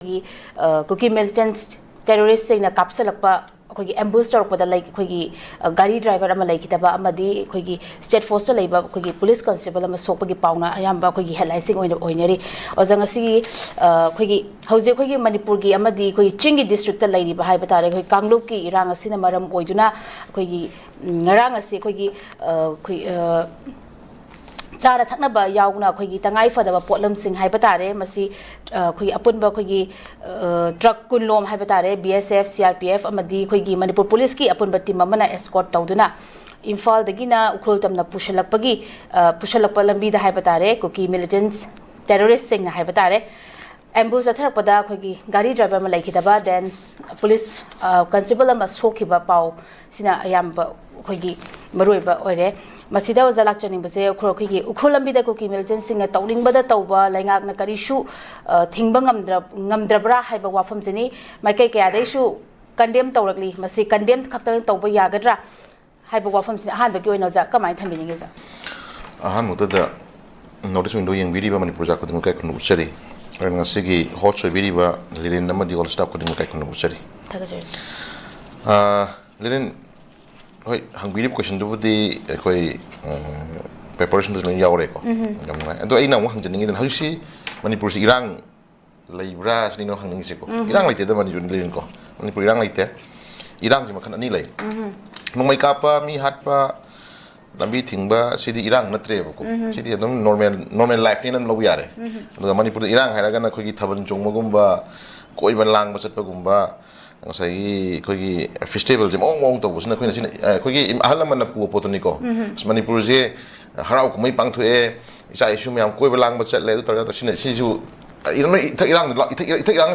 ꯀꯨꯀꯤ ꯃꯤꯂꯤꯇꯦꯟꯠ ꯇꯦꯔꯣꯔꯤꯁꯁꯤꯡꯅ ꯀꯥꯞꯁꯜꯂꯛꯄ ꯑꯩꯈꯣꯏꯒꯤ ꯑꯦꯝꯕꯨꯁ ꯇꯧꯔꯛꯄꯗ ꯑꯩꯈꯣꯏꯒꯤ ꯒꯥꯔꯤ ꯗ꯭ꯔꯥꯏꯚꯔ ꯑꯃ ꯂꯩꯈꯤꯗꯕ ꯑꯃꯗꯤ ꯑꯩꯈꯣꯏꯒꯤ ꯁ꯭ꯇꯦꯠ ꯐꯣꯔꯁꯇ ꯂꯩꯕ ꯑꯩꯈꯣꯏꯒꯤ ꯄꯨꯂꯤꯁ ꯀꯟꯁꯇꯦꯕꯜ ꯑꯃ ꯁꯣꯛꯄꯒꯤ ꯄꯥꯎꯅ ꯑꯌꯥꯝꯕ ꯑꯩꯈꯣꯏꯒꯤ ꯍꯦꯗꯂꯥꯏꯟꯁꯤꯡ ꯑꯣꯏꯅ ꯑꯣꯏꯅꯔꯤ ꯑꯣꯖꯥ ꯉꯁꯤꯒꯤ ꯑꯩꯈꯣꯏꯒꯤ ꯍꯧꯖꯤꯛ ꯑꯩꯈꯣꯏꯒꯤ ꯃꯅꯤꯄꯨꯔꯒꯤ ꯑꯃꯗꯤ ꯑꯩꯈꯣꯏꯒꯤ ꯆꯤꯡꯒꯤ ꯗꯤꯁꯇ꯭ꯔꯤꯛꯇ ꯂꯩꯔꯤꯕ ꯍꯥꯏꯕ ꯇꯥꯔꯦ ꯑꯩꯈꯣꯏ ꯀꯥꯡꯂꯨꯞꯀꯤ ꯏꯔꯥꯡ ꯑꯁꯤꯅ ꯃꯔꯝ ꯑꯣꯏꯗꯨꯅ ꯑꯩꯈꯣꯏꯒꯤ ꯉꯔꯥꯡ ꯑꯁꯤ ꯑꯩꯈꯣꯏꯒꯤ ꯆꯥꯅ ꯊꯛꯅꯕ ꯌꯥꯎꯅ ꯑꯩꯈꯣꯏꯒꯤ ꯇꯉꯥꯏ ꯐꯗꯕ ꯄꯣꯠꯂꯝꯁꯤꯡ ꯍꯥꯏꯕ ꯇꯥꯔꯦ ꯃꯁꯤ ꯑꯩꯈꯣꯏꯒꯤ ꯑꯄꯨꯟꯕ ꯑꯩꯈꯣꯏꯒꯤ ꯇ꯭ꯔꯛ ꯀꯨꯟꯂꯣꯝ ꯍꯥꯏꯕ ꯇꯥꯔꯦ BSF CRPF ꯑꯃꯗꯤ ꯑꯩꯈꯣꯏꯒꯤ ꯃꯅꯤꯄꯨꯔ ꯄꯨꯂꯤꯁꯀꯤ ꯑꯄꯨꯟꯕ ꯇꯤꯝ ꯑꯃꯅ ꯑꯦꯁꯀꯣꯔꯠ ꯇꯧꯗꯨꯅ ꯏꯝꯐꯥꯜꯗꯒꯤꯅ ꯎꯈ꯭ꯔꯨꯜ ꯇꯝꯅ ꯄꯨꯁꯜꯂꯛꯄ ꯂꯝꯕꯤꯗ ꯍꯥꯏꯕ ꯇꯥꯔꯦ ꯀꯨꯀꯤ ꯃꯤꯂꯤꯇꯦꯟꯠ ꯇꯦꯔꯣꯔꯤꯁꯁꯤꯡꯅ ꯍꯥꯏꯕ ꯇꯥꯔꯦ ꯑꯦꯝꯕꯨꯁ ꯆꯠꯊꯔꯛꯄꯗ ꯑꯩꯈꯣꯏꯒꯤ ꯒꯥꯔꯤ ꯗ꯭ꯔꯥꯏꯚꯔ ꯑꯃ ꯂꯩꯈꯤꯗꯕ ꯗꯦꯟ ꯄꯨꯂꯤꯁ ꯀꯟꯁꯇꯦꯕꯜ ꯑꯃ ꯁꯣꯛꯈꯤꯕ ꯄꯥꯎ ꯁꯤꯅ ꯑꯌꯥꯝꯕ ꯑꯩꯈꯣꯏꯒꯤ ꯃꯔꯨꯑꯣꯏꯕ ꯑꯣꯏꯔꯦ ꯃꯁꯤꯗ ꯑꯣꯖꯥ ꯂꯥꯛꯆꯅꯤꯡꯕꯁꯦ ꯑꯩꯈꯣꯏꯒꯤ ꯎꯈ꯭ꯔꯨꯜ ꯂꯝꯕꯤꯗ ꯀꯨꯀꯤ ꯃꯤꯂꯤꯇꯦꯟꯠꯁꯤꯡꯅ ꯇꯧꯅꯤꯡꯕꯗ ꯇꯧꯕ ꯂꯩꯉꯥꯛꯅ ꯀꯔꯤꯁꯨ ꯊꯤꯡꯕ ꯉꯝꯗ꯭ꯔꯕ꯭ꯔꯥ ꯍꯥꯏꯕ ꯋꯥꯐꯝꯁꯤꯅꯤ ꯃꯥꯏꯀꯩ ꯀꯌꯥꯗꯩꯁꯨ ꯀꯟꯗꯦꯝ ꯇꯧꯔꯛꯂꯤ ꯃꯁꯤ ꯀꯟꯗꯦꯝ ꯈꯛꯇꯅ ꯇꯧꯕ ꯌꯥꯒꯗ꯭ꯔꯥ ꯍꯥꯏꯕ ꯋꯥꯐꯝꯁꯤꯅ ꯑꯍꯥꯟꯕꯒꯤ ꯑꯣꯏꯅ ꯑꯣꯖꯥ ꯀꯃꯥꯏꯅ ꯊꯝꯕꯤꯅꯤꯡꯉꯦ ꯑꯣꯖꯥ ꯑꯍꯥꯟꯕꯗ ꯅꯣꯇꯤꯁ ꯋꯤꯟꯗꯣ ꯌꯦꯡꯕꯤꯔꯤꯕ ꯃꯅꯤꯄꯨꯔ ꯖꯥ ꯈꯨꯗꯤꯡꯃꯛ ꯀꯥꯏꯈꯨꯝꯅ ꯎꯠꯆꯔꯤ ꯉꯁꯤꯒꯤ ꯍꯣꯁ ꯑꯣꯏꯕꯤꯔꯤꯕ ꯂꯤꯔꯦꯟ ꯑꯃꯗꯤ ꯑꯣꯜ ꯁ꯭ꯇꯥꯐ ꯈꯨꯗꯤꯡꯃꯛ ꯀꯥꯏꯈꯨꯝꯅ ꯎꯠꯆꯔꯤ ꯊꯥꯒꯠꯆꯔꯤ ꯂꯤꯔꯦꯟ ꯍꯣꯏ ꯍꯪꯕꯤꯔꯤꯕ ꯀꯣꯏꯁꯟꯗꯨꯕꯨꯗꯤ ꯑꯩꯈꯣꯏ ꯄꯦꯄꯔꯁꯤꯡꯗꯁꯨ ꯂꯣꯏꯅ ꯌꯥꯎꯔꯦꯀꯣ ꯌꯥꯝ ꯅꯨꯡꯉꯥꯏ ꯑꯗꯣ ꯑꯩꯅ ꯑꯃꯨꯛ ꯍꯪꯖꯅꯤꯡꯉꯤꯗꯅ ꯍꯧꯖꯤꯛꯁꯤ ꯃꯅꯤꯄꯨꯔꯁꯤ ꯏꯔꯥꯡ ꯂꯩꯕ꯭ꯔꯥ ꯁꯤꯅꯤꯅꯣ ꯍꯪꯅꯤꯡꯉꯤꯁꯦꯀꯣ ꯏꯔꯥꯡ ꯂꯩꯇꯦꯗ ꯃꯅꯤꯄꯨꯔ ꯂꯤꯔꯦꯟꯀꯣ ꯃꯅꯤꯄꯨꯔ ꯏꯔꯥꯡ ꯂꯩꯇꯦ ꯏꯔꯥꯡꯁꯤ ꯃꯈꯜ ꯑꯅꯤ ꯂꯩ ꯅꯣꯡꯃꯩ ꯀꯥꯞꯄ ꯃꯤ ꯍꯥꯠꯄ ꯂꯝꯕꯤ ꯊꯤꯡꯕ ꯁꯤꯗꯤ ꯏꯔꯥꯡ ꯅꯠꯇ꯭ꯔꯦꯕꯀꯣ ꯁꯤꯗꯤ ꯑꯗꯨꯝ ꯅꯣꯔꯃꯦꯜ ꯂꯥꯏꯐꯅꯤꯅ ꯑꯗꯨꯝ ꯂꯧꯕ ꯌꯥꯔꯦ ꯑꯗꯨꯒ ꯃꯅꯤꯄꯨꯔꯗ ꯏꯔꯥꯡ ꯍꯥꯏꯔꯒꯅ ꯑꯩꯈꯣꯏꯒꯤ ꯊꯥꯕꯜ ꯆꯣꯡꯕꯒꯨꯝꯕ ꯀꯣꯏꯕ ꯂꯥꯡꯕ ꯆꯠꯄꯒꯨꯝꯕ ꯉꯁꯥꯏꯒꯤ ꯑꯩꯈꯣꯏꯒꯤ ꯐꯦꯁꯇꯤꯚꯦꯜꯁꯦ ꯃꯑꯣꯡ ꯇꯧꯕꯁꯤꯅ ꯑꯩꯈꯣꯏꯅ ꯑꯩꯈꯣꯏꯒꯤ ꯑꯍꯜ ꯂꯃꯟꯅ ꯄꯨꯕ ꯄꯣꯠꯇꯨꯅꯤꯀꯣ ꯃꯅꯤꯄꯨꯔꯁꯦ ꯍꯔꯥꯎ ꯀꯨꯝꯍꯩ ꯄꯥꯡꯊꯣꯛꯑꯦ ꯏꯆꯥ ꯏꯁꯨ ꯃꯌꯥꯝ ꯀꯣꯏꯕ ꯂꯥꯡꯕ ꯆꯠꯂꯦ ꯑꯗꯨ ꯇꯧꯔꯒ ꯁꯤꯁꯨ ꯏꯊꯛ ꯏꯔꯥꯡ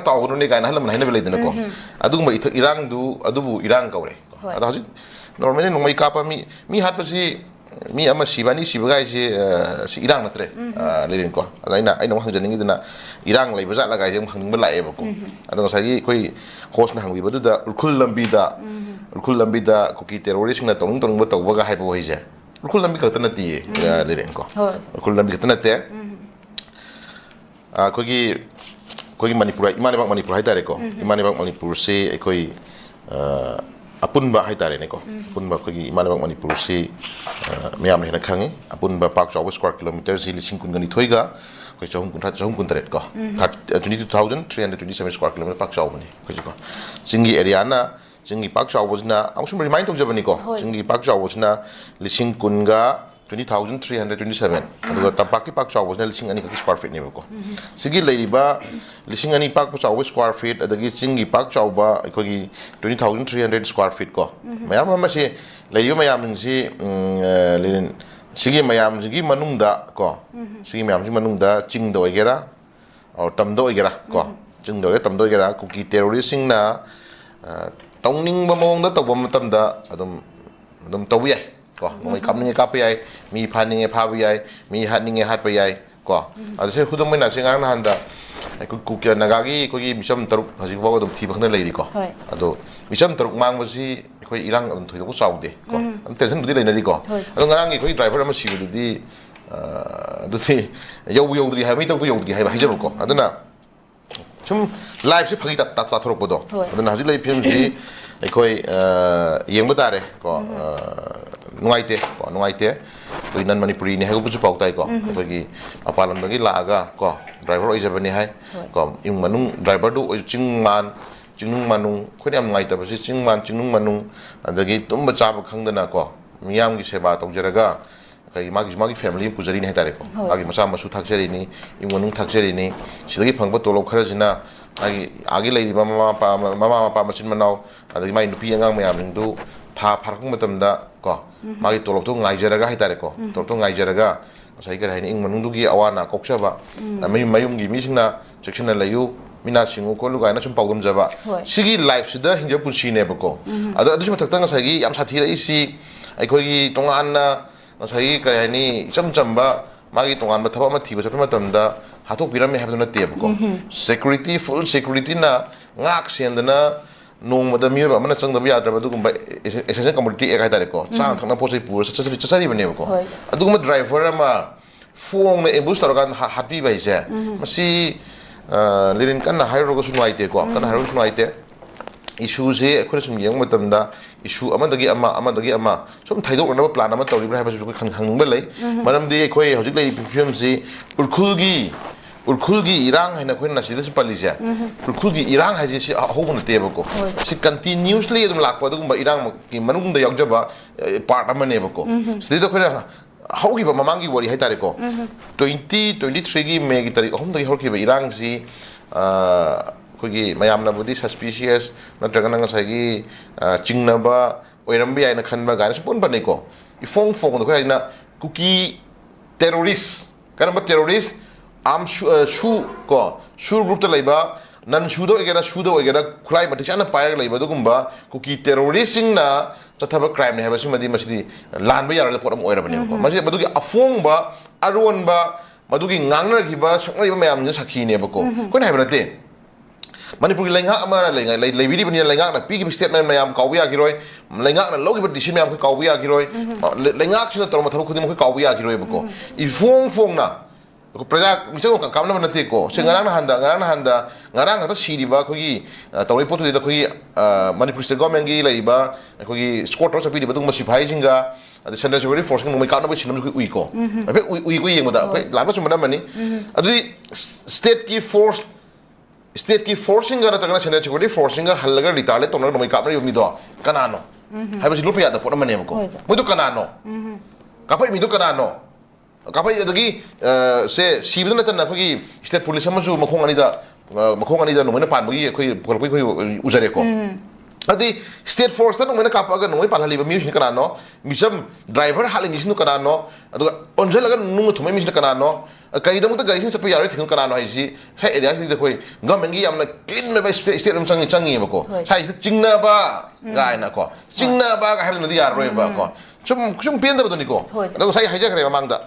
ꯇꯥꯎꯒꯅꯨꯅꯦ ꯀꯥꯏꯅ ꯑꯍꯜ ꯂꯃꯟ ꯍꯥꯏꯅꯕ ꯂꯩꯗꯅꯀꯣ ꯑꯗꯨꯒꯨꯝꯕ ꯏꯊꯛ ꯏꯔꯥꯡꯗꯨ ꯑꯗꯨꯕꯨ ꯏꯔꯥꯡ ꯀꯧꯔꯦ ꯑꯗꯣ ꯍꯧꯖꯤꯛ ꯅꯣꯔꯃꯦꯜꯂꯤ ꯅꯣꯡꯃꯩ ꯀꯥꯞꯄ ꯃꯤ ꯍꯥꯠꯄꯁꯤ ꯃꯤ ꯑꯃ ꯁꯤꯕ ꯑꯅꯤ ꯁꯤꯕꯒꯥꯏꯁꯦ ꯁꯤ ꯏꯔꯥꯡ ꯅꯠꯇ꯭ꯔꯦ ꯂꯤꯔꯦꯟꯀꯣ ꯑꯗꯣ ꯑꯩꯅ ꯑꯃꯨꯛ ꯍꯪꯖꯅꯤꯡꯉꯤꯗꯅ ꯏꯔꯥꯡ ꯂꯩꯕ ꯖꯥꯠꯂꯒꯥꯏꯁꯦ ꯑꯃꯨꯛ ꯍꯪꯅꯤꯡꯕ ꯂꯥꯛꯑꯦꯕꯀꯣ ꯑꯗꯣ ꯉꯁꯥꯏꯒꯤ ꯑꯩꯈꯣꯏ ꯍꯣꯁꯅ ꯍꯪꯕꯤꯕꯗꯨꯗ ꯎꯈ꯭ꯔꯨꯜ ꯂꯝꯕꯤꯗ ꯀꯨꯀꯤ ꯇꯦꯔꯣꯔꯤꯁꯁꯤꯡꯅ ꯇꯧꯅꯤꯡꯕ ꯇꯧꯕꯒ ꯍꯥꯏꯕ ꯋꯥꯍꯩꯁꯦ ꯎꯈ꯭ꯔꯨꯜ ꯂꯝꯕꯤ ꯈꯛꯇ ꯅꯠꯇꯦꯌꯦ ꯂꯤꯔꯦꯟꯀꯣ ꯎꯈ꯭ꯔꯨꯜ ꯂꯝꯕꯤ ꯈꯛꯇ ꯅꯠꯇꯦ ꯑꯩꯈꯣꯏꯒꯤ ꯃꯅꯤꯄꯨꯔ ꯏꯃꯥ ꯂꯩꯕꯥꯛ ꯃꯅꯤꯄꯨꯔ ꯍꯥꯏꯇꯥꯔꯦꯀꯣ ꯏꯃꯥ ꯂꯩꯕꯥꯛ ꯃꯅꯤꯄꯨꯔꯁꯤ ꯑꯩꯈꯣꯏ ꯑꯄꯨꯟꯕ ꯍꯥꯏꯇꯥꯔꯦꯅꯦꯀꯣ ꯑꯄꯨꯟꯕ ꯑꯩꯈꯣꯏꯒꯤ ꯏꯃꯥ ꯂꯩꯕꯥꯛ ꯃꯅꯤꯄꯨꯔꯁꯤ ꯃꯌꯥꯝꯅ ꯍꯦꯟꯅ ꯈꯪꯉꯤ ꯑꯄꯨꯟꯕ ꯄꯥꯛ ꯆꯥꯎꯕ ꯁ꯭ꯀ꯭ꯋꯥꯔ ꯀꯤꯂꯣꯃꯤꯇꯔꯁꯤ 12,000 ꯑꯩꯈꯣꯏ 313 22,327 ꯁ꯭ꯀ꯭ꯋꯥꯔ ꯀꯤꯂꯣꯃꯤꯇꯔ ꯄꯥꯛ ꯆꯥꯎꯕꯅꯤ ꯑꯩꯈꯣꯏꯁꯤꯀꯣ ꯆꯤꯡꯒꯤ ꯑꯦꯔꯤꯌꯥꯅ ꯆꯤꯡꯒꯤ ꯄꯥꯛ ꯆꯥꯎꯕꯁꯤꯅ ꯑꯃꯨꯛꯁꯨꯝ ꯔꯤꯃꯥꯏꯟ ꯇꯧꯖꯕꯅꯤꯀꯣ ꯆꯤꯡꯒꯤ ꯄꯥꯛ ꯆꯥꯎꯕꯁꯤꯅ 20,327 ꯑꯗꯨꯒ ꯇꯝꯄꯥꯛꯀꯤ ꯄꯥꯛ ꯆꯥꯎꯕꯁꯤꯅ 2,000 ꯁ꯭ꯀ꯭ꯋꯥꯔ ꯐꯤꯠꯅꯦꯕꯀꯣ ꯁꯤꯒꯤ ꯂꯩꯔꯤꯕ 2,000 ꯄꯥꯛ ꯆꯥꯎꯕ ꯁ꯭ꯀ꯭ꯋꯥꯔ ꯐꯤꯠ ꯑꯗꯒꯤ ꯆꯤꯡꯒꯤ ꯄꯥꯛ ꯆꯥꯎꯕ ꯑꯩꯈꯣꯏꯒꯤ 20,300 ꯁ꯭ꯀ꯭ꯋꯥꯔ ꯐꯤꯠ ꯀꯣ ꯃꯌꯥꯝ ꯑꯃꯁꯤ ꯂꯩꯔꯤꯕ ꯃꯌꯥꯝꯁꯤꯡꯁꯤ ꯂꯤꯔꯦꯟ ꯁꯤꯒꯤ ꯃꯌꯥꯝꯁꯤꯒꯤ ꯃꯅꯨꯡꯗ ꯀꯣ ꯁꯤꯒꯤ ꯃꯌꯥꯝꯁꯤꯒꯤ ꯃꯅꯨꯡꯗ ꯆꯤꯡꯗ ꯑꯣꯏꯒꯦꯔꯥ ꯇꯝꯗ ꯑꯣꯏꯒꯦꯔꯥ ꯀꯣ ꯆꯤꯡꯗ ꯑꯣꯏꯒꯦꯔꯥ ꯇꯝꯗ ꯑꯣꯏꯒꯦꯔꯥ ꯀꯨꯀꯤ ꯇꯦꯔꯣꯔꯤꯁꯁꯤꯡꯅ ꯇꯧꯅꯤꯡꯕ ꯃꯑꯣꯡꯗ ꯇꯧꯕ ꯃꯇꯝꯗ ꯑꯗꯨꯝ ꯇꯧꯕ ꯌꯥꯏ ꯀꯣ ꯅꯣꯡꯃꯩ ꯀꯥꯞꯅꯤꯡꯉꯦ ꯀꯥꯞꯄ ꯌꯥꯏ ꯃꯤ ꯐꯥꯅꯤꯡꯉꯦ ꯐꯥꯕ ꯌꯥꯏ ꯃꯤ ꯍꯥꯠꯅꯤꯡꯉꯦ ꯍꯥꯠꯄ ꯌꯥꯏ ꯀꯣ ꯑꯗꯣ ꯁꯤ ꯈꯨꯗꯝ ꯑꯣꯏꯅ ꯁꯤ ꯉꯔꯥꯡ ꯅꯍꯥꯟꯗ ꯑꯩꯈꯣꯏ ꯅꯥꯒꯥꯒꯤ ꯑꯩꯈꯣꯏꯒꯤ ꯃꯤꯆꯝ 3 ꯍꯧꯖꯤꯛꯐꯥꯎ ꯑꯗꯨꯝ ꯊꯤꯕ ꯈꯪꯗꯅ ꯂꯩꯔꯤꯀꯣ ꯑꯗꯣ ꯃꯤꯆꯝ 3 ꯃꯥꯡꯕꯁꯤ ꯑꯩꯈꯣꯏ ꯏꯔꯥꯡ ꯑꯗꯨꯝ ꯊꯣꯏꯗꯣꯛꯄ ꯆꯥꯎꯗꯦ ꯀꯣ ꯑꯗꯨꯝ ꯇꯦꯟꯁꯟꯕꯨꯗꯤ ꯂꯩꯅꯔꯤꯀꯣ ꯑꯗꯣ ꯉꯔꯥꯡꯒꯤ ꯑꯩꯈꯣꯏ ꯗ꯭ꯔꯥꯏꯚꯔ ꯑꯃ ꯁꯤꯕꯗꯨꯗꯤ ꯑꯗꯨꯗꯤ ꯌꯧꯗ꯭ꯔꯤ ꯍꯥꯏꯕ ꯃꯩꯇꯧꯕ ꯌꯧꯗ꯭ꯔꯤ ꯍꯥꯏꯕ ꯍꯥꯏꯖꯕꯀꯣ ꯑꯗꯨꯅ ꯁꯨꯝ ꯂꯥꯏꯐꯁꯤ ꯐꯥꯒꯤ ꯇꯥꯊꯣꯔꯛꯄꯗꯣ ꯑꯗꯨꯅ ꯍꯧꯖꯤꯛ ꯂꯩꯔꯤꯕ ꯐꯤꯕꯝꯁꯤ ꯑꯩꯈꯣꯏ ꯌꯦꯡꯕ ꯇꯥꯔꯦ ꯀꯣ ꯅꯨꯡꯉꯥꯏꯇꯦ ꯑꯩꯈꯣꯏ ꯅꯟ ꯃꯅꯤꯄꯨꯔꯤꯅꯤ ꯍꯥꯏꯕꯁꯨ ꯄꯥꯎ ꯇꯥꯏꯀꯣ ꯑꯩꯈꯣꯏꯒꯤ ꯃꯄꯥꯟ ꯂꯝꯗꯒꯤ ꯂꯥꯛꯑꯒ ꯀꯣ ꯗ꯭ꯔꯥꯏꯚꯔ ꯑꯣꯏꯖꯕꯅꯤ ꯍꯥꯏ ꯀꯣ ꯏꯃꯨꯡ ꯃꯅꯨꯡ ꯗ꯭ꯔꯥꯏꯚꯔꯗꯨ ꯆꯤꯡꯅꯨꯡ ꯃꯅꯨꯡ ꯑꯩꯈꯣꯏꯅ ꯌꯥꯝ ꯅꯨꯡꯉꯥꯏꯇꯕꯁꯤ ꯆꯤꯡꯅꯨꯡ ꯃꯅꯨꯡ ꯑꯗꯒꯤ ꯇꯨꯝꯕ ꯆꯥꯕ ꯈꯪꯗꯅ ꯀꯣ ꯃꯤꯌꯥꯝꯒꯤ ꯁꯦꯕꯥ ꯇꯧꯖꯔꯒ ꯑꯩꯈꯣꯏ ꯃꯥꯒꯤ ꯐꯦꯃꯤꯂꯤ ꯄꯨꯖꯔꯤꯅꯤ ꯍꯥꯏꯇꯥꯔꯦꯀꯣ ꯃꯥꯒꯤ ꯃꯆꯥ ꯃꯁꯨ ꯊꯥꯛꯆꯔꯤꯅꯤ ꯏꯃꯨꯡ ꯃꯅꯨꯡ ꯊꯥꯛꯆꯔꯤꯅꯤ ꯁꯤꯗꯒꯤ ꯐꯪꯕ ꯇꯣꯂꯣꯞ ꯈꯔꯁꯤꯅ ꯑꯥꯒꯤ ꯂꯩꯔꯤꯕ ꯃꯃꯥ ꯃꯄꯥ ꯃꯆꯤꯟ ꯃꯅꯥꯎ ꯑꯗꯒꯤ ꯃꯥꯒꯤ ꯅꯨꯄꯤ ꯑꯉꯥꯡ ꯃꯌꯥꯝꯁꯤꯡꯗꯨ ꯊꯥ ꯐꯥꯔꯛꯄ ꯃꯇꯝꯗ ꯀꯣ ꯃꯥꯒꯤ ꯇꯣꯂꯣꯞꯇꯣ ꯉꯥꯏꯖꯔꯒ ꯍꯥꯏꯇꯥꯔꯦꯀꯣ ꯇꯣꯂꯣꯞꯇꯣ ꯉꯥꯏꯖꯔꯒ ꯉꯁꯥꯏ ꯀꯔꯤ ꯍꯥꯏꯅꯤ ꯏꯃꯨꯡ ꯃꯅꯨꯡꯗꯨꯒꯤ ꯑꯋꯥ ꯑꯅꯥ ꯀꯣꯛꯆꯕ ꯃꯌꯨꯝꯒꯤ ꯃꯤꯁꯤꯡꯅ ꯆꯦꯛꯁꯤꯟꯅ ꯂꯩꯌꯨ ꯃꯤꯅꯥ ꯁꯤꯡꯉꯨ ꯈꯣꯠꯂꯨ ꯀꯥꯏꯅ ꯁꯨꯝ ꯄꯥꯎꯗꯝꯖꯕ ꯁꯤꯒꯤ ꯂꯥꯏꯐꯁꯤꯗ ꯍꯤꯡꯖꯕ ꯄꯨꯟꯁꯤꯅꯦꯕꯀꯣ ꯑꯗꯣ ꯑꯗꯨꯒꯤ ꯃꯊꯛꯇ ꯉꯁꯥꯏꯒꯤ ꯌꯥꯝ ꯁꯥꯊꯤꯔꯛꯏꯁꯤ ꯑꯩꯈꯣꯏꯒꯤ ꯇꯣꯉꯥꯟꯅ ꯉꯁꯥꯏꯒꯤ ꯀꯔꯤ ꯍꯥꯏꯅꯤ ꯏꯆꯝ ꯆꯝꯕ ꯃꯥꯒꯤ ꯇꯣꯉꯥꯟꯕ ꯊꯕꯛ ꯑꯃ ꯊꯤꯕ ꯆꯠꯄ ꯃꯇꯝꯗ ꯍꯥꯠꯇꯣꯛꯄꯤꯔꯝꯃꯦ ꯍꯥꯏꯕꯗꯨ ꯅꯠꯇꯦꯕꯀꯣ ꯁꯦꯀꯨꯔꯤꯇꯤ ꯐꯨꯜ ꯁꯦꯀꯨꯔꯤꯇꯤꯅ ꯉꯥꯛ ꯁꯦꯟꯗꯅ ꯅꯣꯡꯃꯗ ꯃꯤꯑꯣꯏꯕ ꯑꯃꯅ ꯆꯪꯗꯕ ꯌꯥꯗ꯭ꯔꯕ ꯑꯗꯨꯒꯨꯝꯕ ꯑꯦꯁꯦꯟꯁꯤꯌꯦꯜ ꯀꯝꯃꯣꯗꯤꯇꯤ ꯑꯦꯛ ꯍꯥꯏꯇꯥꯔꯦꯀꯣ ꯆꯥꯅ ꯊꯛꯅ ꯄꯣꯠ ꯆꯩ ꯄꯨꯔ ꯆꯠꯆꯔꯤꯕꯅꯦꯕꯀꯣ ꯑꯗꯨꯒꯨꯝꯕ ꯗ꯭ꯔꯥꯏꯚꯔ ꯑꯃ ꯐꯣꯡꯅ ꯑꯦꯝꯕꯨꯁ ꯇꯧꯔꯀꯥꯟꯗ ꯍꯥꯠꯄꯤꯕ ꯍꯥꯏꯁꯦ ꯃꯁꯤ lirin kan na hairo ko sunwai te ko kan hairo sunwai te issue je khoi sum yeng matam da issue amadagi ama sum thaidok na plan ama tawri bra ha ba su khang ba lei maram de khoi hojik lei film si urkhulgi irang haina khoi na sida su palija urkhulgi irang ha ji si hobun te ba ko si continuously dum lakpa dum ba irang ki manung da yakjaba part ama ne ba ko sida khoi haugi ba mamangi wari hai tare ko 2023 gi me gi tari hom da horki ba irang si kogi mayam na budi suspicious na dragon nga sai gi chingna ba oirambi ai na khan ba ga na pon pa nei ko I fong da khoi na cookie terrorist karamba terrorist am shu ko shu group ta laiba nan shu do egera khulai mati chana pair laiba do gumba cookie terrorist sing na chathaba crime ne ha ba simadi masidi lan ba yar le poram oira bane ko masi madugi afong ba aron ba madugi ngangna gi ba saknai ba mayam ni sakhi ne ba ko ko na ha ba te manipur lenga ama lenga leibiri bani lenga na pi gi statement mayam kawya gi roi lenga na logi ba decision mayam ko kawya gi roi lenga sina torma thabu khudi mo ko kawya gi roi ba ko I fong na ko praja miso ko kamna na te ko se ngarang na handa ngarang ta siri ba ko gi tawri potu de ko gi manipur state government gi leiba ko gi squatter sa pi de badung masi phai jinga the central security force no mai ka na ba sinam ko ui ko abe ui ko yeng da ko lan ba chuma mani adi state ki forcing ga ta kana central security forcing ga halaga ritale to no mai ka na mi do kanano hai ba si lupa ya da po na mani ko mo do kanano ka pa mi do kanano kapai adagi se sibidana tan na khogi state police amasu makhong ani da no mena pan bagi khoi uzare ko adi state force tan no mena kapa ga no mai pan hali ba music kana no misam driver hali music kana no adu onjal ga nu thumai music kana no kai da mu ta gari sin chapa yaro thing kana no ai si sai area si de khoi government gi amna clean me ba state am changi ba ko sai chingna ba ga na ko chingna ba ga hal no di yaro ba ko 좀 뺀다 보더니고 그리고 사이 하이자 그래요 망다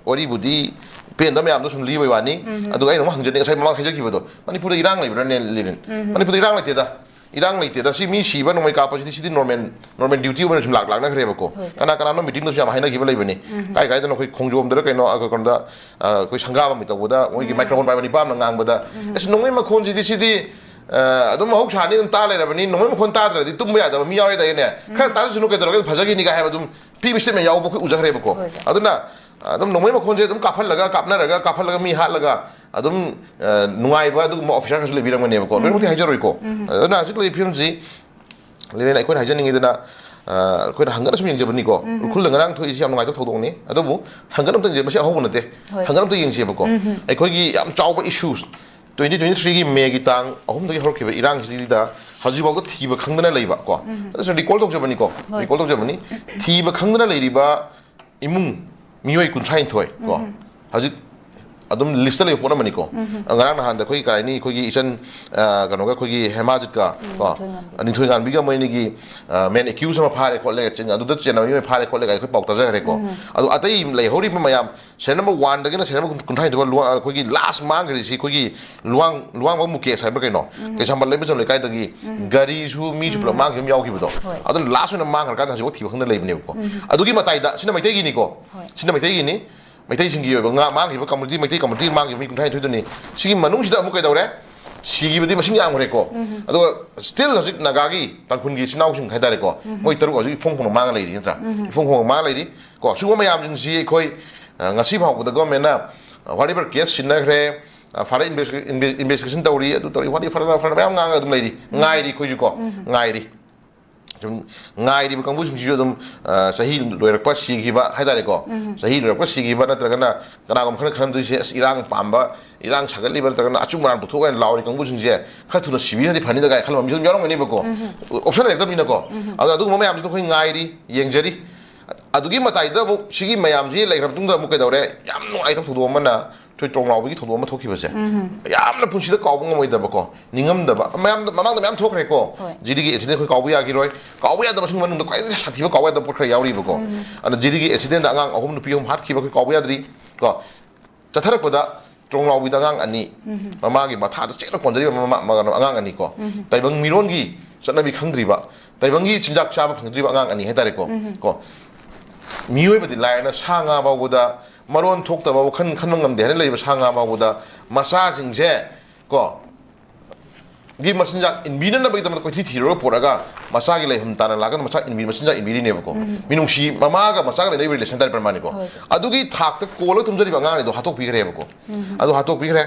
어리 부디 뺀다 매암도 좀 리버 와니 아두가 이놈 항전에 사이 마망 하이자 기버도 마니푸르 이랑 레브네 리린 마니푸르 이랑 레테다 시미 시바 노메 카파시티 시디 노르멘 듀티 오면 좀 락락나 그래버고 까나까나노 미팅도 좀 하이나 기버 레브니 가이가이도 거기 공조음들 그노 아거건다 거기 상가바 미터보다 오이기 마이크로폰 바이바니 밤나 낭보다 에스 노메 마콘지디 시디 adum hok chani dum ta le rabani nomai mkhon ta dra di tum ya da mi yawi da ne kha ta sunu ke dra ke phajagi ni ga ha dum pi bi se me yaw bo khu uzare bo ko aduna adum nomai mkhon je dum kafal laga mi ha laga adum nungai ba dum officer ka le birang ne bo ko re muti hajar ko aduna sik le film ji le na ko hajar ni dana ko hangana sum yeng je bani ko khul ngarang thoi si am ngai to thodong ni adubu hangana tam je ma se ho bo na te hangana to yeng je bo ko ai ko gi am chaw ba issues 2023 gi me gi tang ahum da gi horki ba irang si da haji bog da thi ba khangdana leiba ko so recall tok jabani ko recall tok jabani thi ba khangdana leiri ba imung mioi kun thain thoi ko haji adum list le pona mani ko ngarang na han da khoi kai ni khoi gi isan kano ga khoi gi hemajit ka ko ani thoi ngan bi ga moi ni gi men accuse ma phare ko le chen adu da chen na mi phare ko le ga khoi pok ta ja re ko adu atai le hori ma mayam sen number 1 da gi na sen number kun thai to khoi gi last mang ri si khoi gi luang ba mu ke sai ba kai no ke sam le bi jam le kai da gi gari su mi su mang gi yaw gi bu do adu last na mang ka da ji thi ba khang da le bi ne ko adu gi ma tai da sin mai tai gi ni ko sin mai tai gi ni mai tai sing gi ba nga mang gi ba community mai tai community mang gi mi kun thai thoi do ni si gi manung si da mu kai da re si gi ba di ma sing yang re ko adu still hojik naga gi tan khun gi sinau sing khai da re ko moi taru ko ji phong phong mang le ri tra phong mang le ri ko su ma yam jing si khoi ngasi phau da government na whatever case sin na gre fara investigation tawri adu tawri wadi fara mayam ngang adum le ri ngai ri khoi ju ko ngai ri 좀 ngai ri kangbu sing ju dum sahi loirak pa sigi ba haidare ko sahi loirak pa sigi ba na tragana kana gam khana khana du se irang pamba irang sagali ba tragana achung maran putho ga lauri kangbu sing je kha thuna sibi na di phani da ga khalma mi yorong ni ba ko option ekdam ni na ko adu mo mayam ju khoi ngai ri yengjari adugi matai da mu sigi mayam ji lai ram tung da mu kai dore yam no ai tam thudo mana toi trong law bi thudo ma thokhi ba se yam na punsi da kaw ngam moi da ba ko ningam da ba mayam mamang da mayam thok re ko jidi gi accident khoi kaw ya gi roi kaw ya da masing manung da kai sathi ba kaw ya da por khra yauri ba ko ana jidi gi accident da angang ahum nu pi hum hat ki ba khoi kaw ya dri ko tatharak pa da trong law bi da angang ani mama gi ma tha da che na kon jari ma angang ani ko tai bang miron gi chana bi khangdri ba tai bang gi chinjak cha ba khangdri ba angang ani he tare ko mioi ba di lai na sanga ba boda maron thok ta ba khan khan ngam de han lei ba sanga ba boda masa sing je ko gi masinja inbina na bagita ko thi thiro poraga masa gi lai hum tana laga masa inbi masinja inbi ne ko minungsi mama ga masa ga nei relation tar permani ko adugi thak ta kolo tum jari banga ni do hatok pi gre ko adu hatok pi gre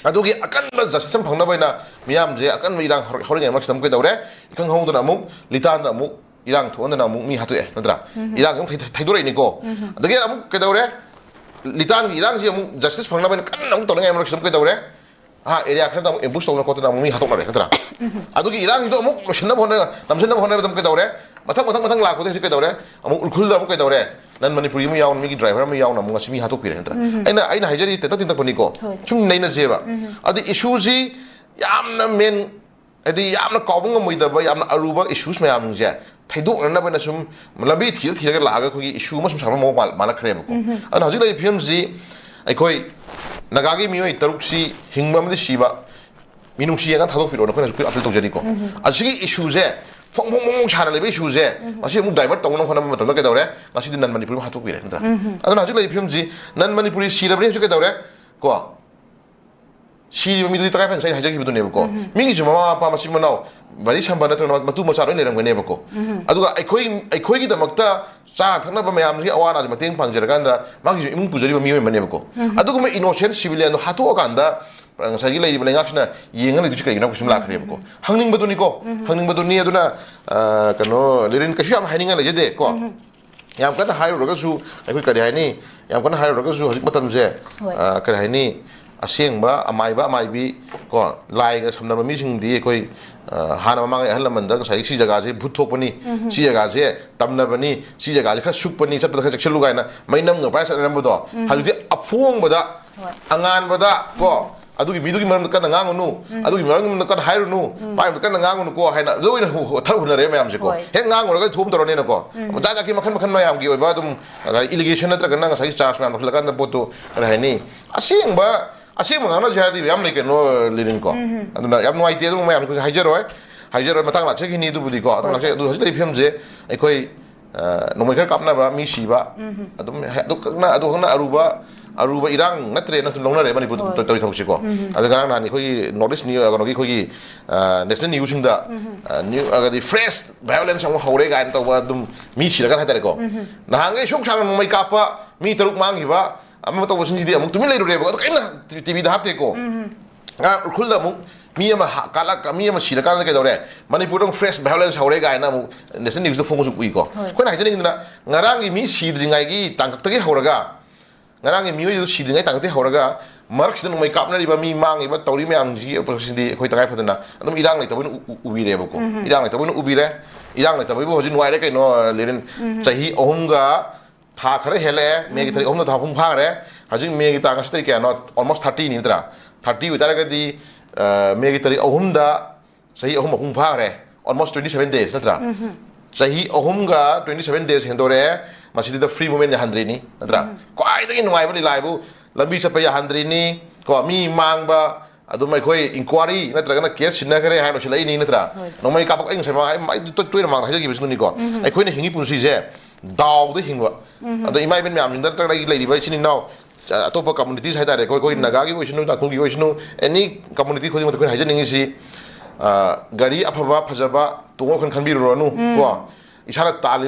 adugi akan ba justin phangna baina miyam je akan irang horing emak sam ko dawre ikang hong dona muk litan da muk irang thon na muk mi hatu e nadra irang yung thaidore ni ko adagi amuk ke dawre litan gi irang je amuk justice phangna baina kan amuk to ngai emak sam ko dawre ha area khar da ambush to na ko ta muk mi hatok na re nadra adugi irang do amuk loshna bhona namsna bhona dam ke dawre mathang la ko de ke dawre amuk ulkhul da amuk ke dawre nan manipuri mu yaw mi gi driver mu yaw na mu ngasi mi hatok pi re nadra aina hajari te ta tin ta pani ko chung nei na jeba adi issue ji yamna men adi yamna kawbung ngoi da ba yamna aruba issues ma yam je thaidok na ba na sum lambi thir ga la ga ko gi issue ma sum sabra mo mal khre ko ana hajik lai film ji ai khoi nagagi mioi taruk si hingma ma di siba minung si ga thadok piro na ko na apil to jari ko asigi issue je phong chana le be issue je asi mu divert to na khona ma ta ke dawre asi din nan manipuri ma hatok pi re ndra ana hajik lai film ji nan manipuri si ra bre ju ke dawre ko si mi di takai sai hajagi bidu ne ko mi gi juma pa ma si manau bari samba na to matu ma sa ro le ram ne ko aduga ai khoi gi damakta cha thakna ba mayam ji awana ji mateng pang jera ganda ma gi imung pujari ba mi me ne ko aduga ma innocent civilian no hatu ganda prang sa gi lai ba ngap sina yenga le du kai na ko sim la khre ko hangning ba du ni ko hangning ba du ni aduna kano lerin ka shu am haining le de ko yam kan hairo ro ga su ai khoi ka dai ni yam kan hairo ro ga su hajik matam je ka dai ni aseng ba amai bi ko lai ga samna ba mi sing di koi hana mamang ahal lamanda sai si jaga je bhuthok pani si jaga je tamna bani si jaga je kha suk pani chat kha chakchelu ga na mainam ga price ram do haluti afuang bada angan bada ko adugi midugi maram kan ngangunu adugi maram kan hairunu pai kan ngangunu ko haina loina thar hunna re mayam je ko he ngangu ga thum toro ne na ko ja ja ki makhan mayam gi ba dum allegation na tra kan nga sai charge na khla kan botu rahani aseng ba asing mangana jadi yam like no lirin ko aduna yam no idea dum mayam ko haijero matang lak se ni du budi ko atang lak se du hasle phim je ai khoi no mai kapna ba mi si ba adum adu na aruba irang natre na longna re mani to thok si ko adu garang na ni khoi notice ni ga no gi khoi national news da new aga di fresh violence ang hore ga to ba dum mi si ga tha ko na hangai shok sang mai kapa mi taruk mangi ba amma to bosin jidi amuk tumi leiru re ba to kaina tv da hapte ko khul da muk mi ama kala mi ama sira kan ke dore manipur dong fresh violence hore ga na mu national news da phone ui ko ko na hajani na ngarang mi sidri ngai gi tangkak ta gi horaga ngarang mi yu sidri ngai tangkak te horaga marak sidan mai kap na ri ba mi mang ba tori me ang ji opposition di khoi takai phadana adum irang lai tabun ubi re ba ko irang lai tabun ubi re irang lai tabai bo hojin wai re kai no lerin chahi ohum ga tha khare hele me gi thari omna tha phung phang re hajing me gi ta ngastai ke no almost 30 ni tra 30 utara ga di me gi tari ohum da sahi ohum phung phang re almost 27 days natra sahi ohum ga 27 days hendore masidi da free movement ya handri ni natra ko ai da ngai ba ni lai bu lambi chapa ya handri ni ko mi mang ba adu mai khoi inquiry natra ga case sinna kare ha no silai ni natra no mai ka pak eng sai mai to mang ha gi bisnu ni ko ai khoi ni hingi punsi je daw de hingwa ado imai ben myam jindar tak lagi lady bai chini now atopa community sai da re koi naga gi oisnu ta khungi oisnu any community khodi mata khoi hajan ningi si gari aphaba phajaba to khon khanbi ro nu ko isara tal